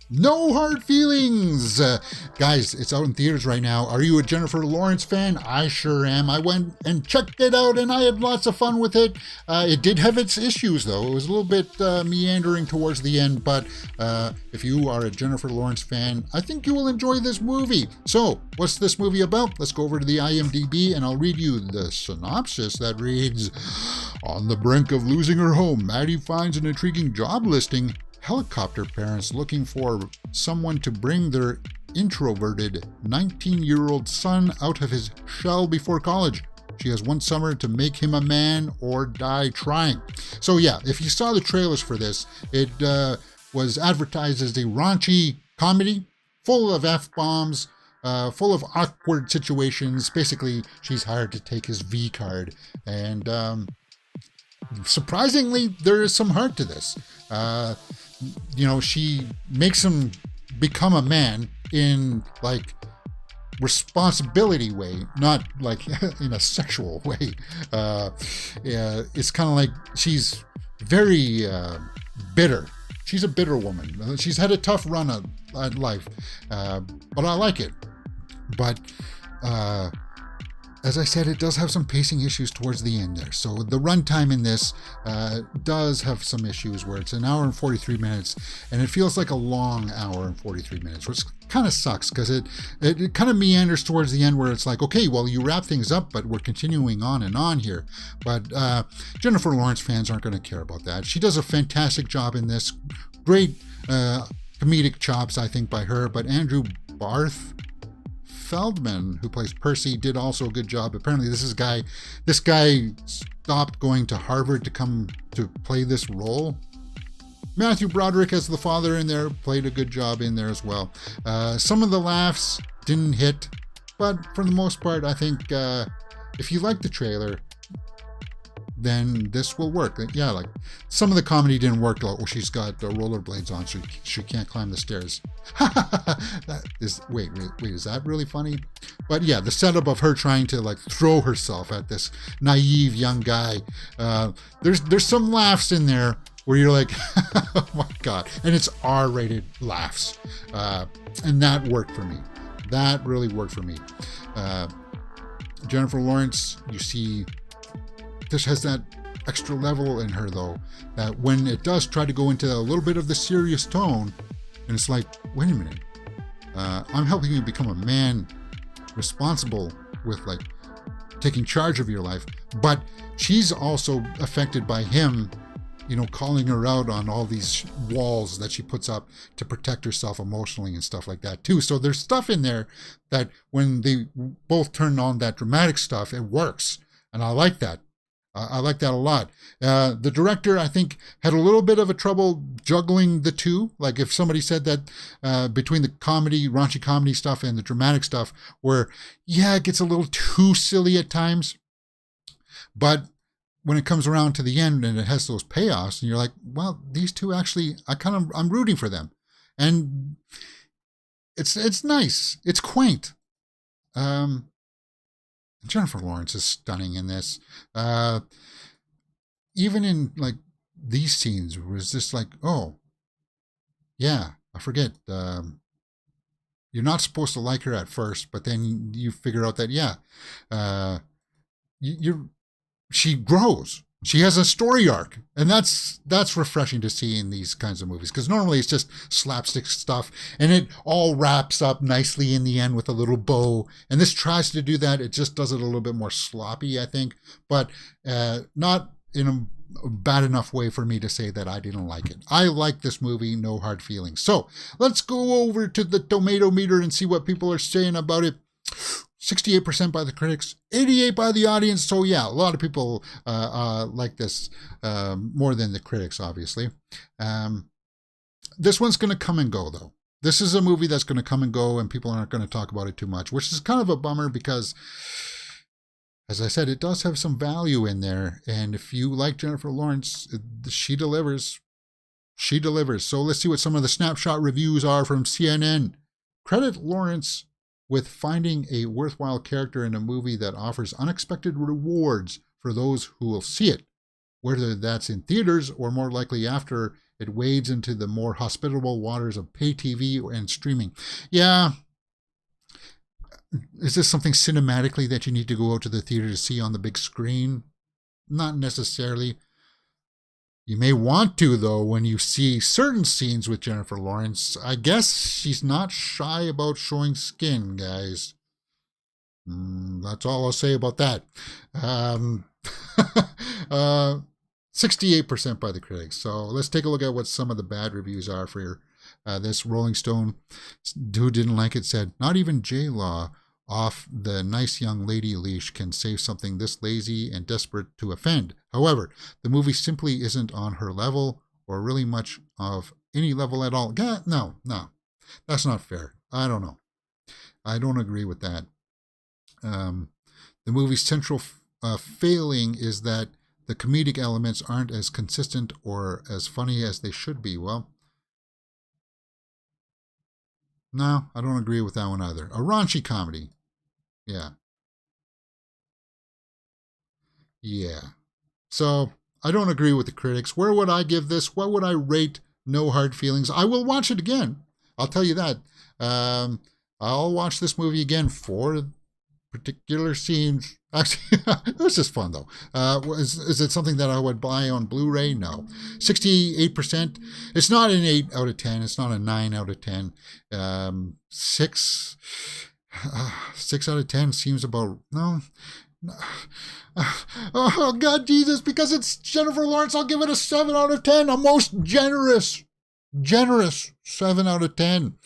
No hard feelings. Guys, it's out in theaters right now. Are you a Jennifer Lawrence fan? I sure am. I went and checked it out and I had lots of fun with it. It did have its issues, though. It was a little bit meandering towards the end, but if you are a Jennifer Lawrence fan, I think you will enjoy this movie. So, what's this movie about? Let's go over to the IMDb and I'll read you the synopsis that reads, on the brink of losing her home, Maddie finds an intriguing job listing. Helicopter parents looking for someone to bring their introverted 19-year-old son out of his shell before college. She has one summer to make him a man or die trying. So yeah, if you saw the trailers for this, it was advertised as a raunchy comedy full of F-bombs, full of awkward situations. Basically, she's hired to take his V card. And surprisingly, there is some heart to this. She makes him become a man in like responsibility way, not like in a sexual way. It's kind of like she's very bitter. She's a bitter woman. She's had a tough run at life, but I like it. But as I said, it does have some pacing issues towards the end there. So the runtime in this does have some issues where it's an hour and 43 minutes, and it feels like a long hour and 43 minutes, which kind of sucks because it kind of meanders towards the end where it's like, okay, well, you wrap things up, but we're continuing on and on here. But Jennifer Lawrence fans aren't going to care about that. She does a fantastic job in this. Great comedic chops, I think, by her. But Andrew Barth, Feldman, who plays Percy, did also a good job. Apparently this guy stopped going to Harvard to come to play this role. Matthew Broderick as the father in there played a good job in there as well. Some of the laughs didn't hit, but for the most part, I think if you like the trailer, then this will work. Yeah, like some of the comedy didn't work. Like, oh, she's got the rollerblades on, so she can't climb the stairs. Wait, is that really funny? But yeah, the setup of her trying to like throw herself at this naive young guy. There's some laughs in there where you're like, oh my God. And it's R-rated laughs. And that worked for me. That really worked for me. Jennifer Lawrence, you see, this has that extra level in her, though, that when it does try to go into a little bit of the serious tone, and it's like, wait a minute, I'm helping you become a man responsible with like taking charge of your life, but she's also affected by him, calling her out on all these walls that she puts up to protect herself emotionally and stuff like that too. So there's stuff in there that when they both turn on that dramatic stuff, it works. And I like that. I like that a lot. The director, I think, had a little bit of a trouble juggling the two. Like if somebody said that between the raunchy comedy stuff and the dramatic stuff, where, yeah, it gets a little too silly at times. But when it comes around to the end and it has those payoffs, and you're like, well, these two actually, I'm rooting for them. And it's nice. It's quaint. Jennifer Lawrence is stunning in this. Even in like these scenes, it was just like, oh, yeah, I forget. You're not supposed to like her at first, but then you figure out that, yeah, she grows. She has a story arc, and that's refreshing to see in these kinds of movies, because normally it's just slapstick stuff, and it all wraps up nicely in the end with a little bow. And this tries to do that. It just does it a little bit more sloppy, I think, but not in a bad enough way for me to say that I didn't like it. I like this movie, no hard feelings. So let's go over to the tomato meter and see what people are saying about it. 68% by the critics, 88% by the audience. So yeah, a lot of people like this more than the critics, obviously. This one's going to come and go, though. This is a movie that's going to come and go, and people aren't going to talk about it too much, which is kind of a bummer because, as I said, it does have some value in there. And if you like Jennifer Lawrence, she delivers. She delivers. So let's see what some of the snapshot reviews are from CNN. Credit Lawrence with finding a worthwhile character in a movie that offers unexpected rewards for those who will see it. whether that's in theaters or more likely after it wades into the more hospitable waters of pay TV and streaming. Yeah, is this something cinematically that you need to go out to the theater to see on the big screen? Not necessarily. You may want to, though, when you see certain scenes with Jennifer Lawrence. I guess she's not shy about showing skin, guys. That's all I'll say about that. Um, uh, 68% by the critics. So let's take a look at what some of the bad reviews are for this. Rolling Stone, who didn't like it, said, not even J-Law off the nice young lady leash can say something this lazy and desperate to offend. However, the movie simply isn't on her level or really much of any level at all. No, that's not fair. I don't know. I don't agree with that. The movie's central failing is that the comedic elements aren't as consistent or as funny as they should be. Well, no, I don't agree with that one either. A raunchy comedy. Yeah. Yeah. So I don't agree with the critics. Where would I give this? What would I rate No Hard Feelings? I will watch it again. I'll tell you that. I'll watch this movie again for particular scenes. Actually, it was just fun though. Is it something that I would buy on Blu-ray? No. 68%. It's not an 8 out of 10. It's not a 9 out of 10. 6 out of 10 seems about, no. Oh God, Jesus! Because it's Jennifer Lawrence, I'll give it a 7 out of 10. A most generous 7 out of 10.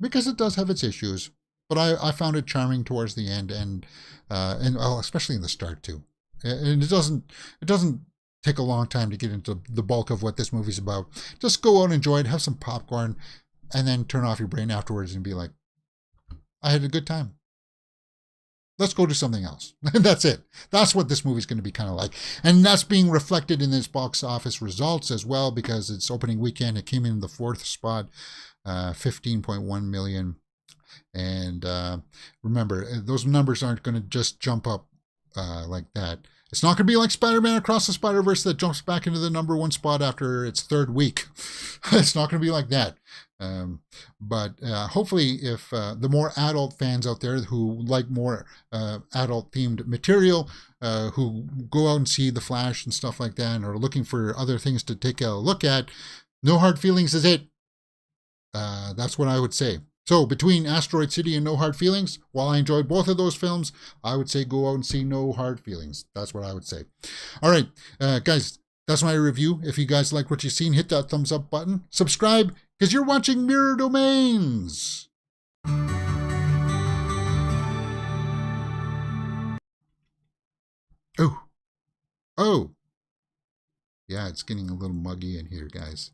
Because it does have its issues, but I found it charming towards the end, and especially in the start too. And it doesn't take a long time to get into the bulk of what this movie's about. Just go out and enjoy it, have some popcorn, and then turn off your brain afterwards and be like, I had a good time. Let's go do something else. That's it. That's what this movie's going to be kind of like. And that's being reflected in its box office results as well, because it's opening weekend. It came in the 4th spot, 15.1 million. And remember, those numbers aren't going to just jump up like that. It's not going to be like Spider-Man Across the Spider-Verse that jumps back into the number 1 spot after its 3rd week. It's not going to be like that. But hopefully, if the more adult fans out there who like more adult-themed material, who go out and see The Flash and stuff like that, and are looking for other things to take a look at, No Hard Feelings is it. That's what I would say. So between Asteroid City and No Hard Feelings, while I enjoyed both of those films, I would say go out and see No Hard Feelings. That's what I would say. All right, guys, that's my review. If you guys like what you've seen, hit that thumbs up button. Subscribe, because you're watching Mirror Domains. Oh. Yeah, it's getting a little muggy in here, guys.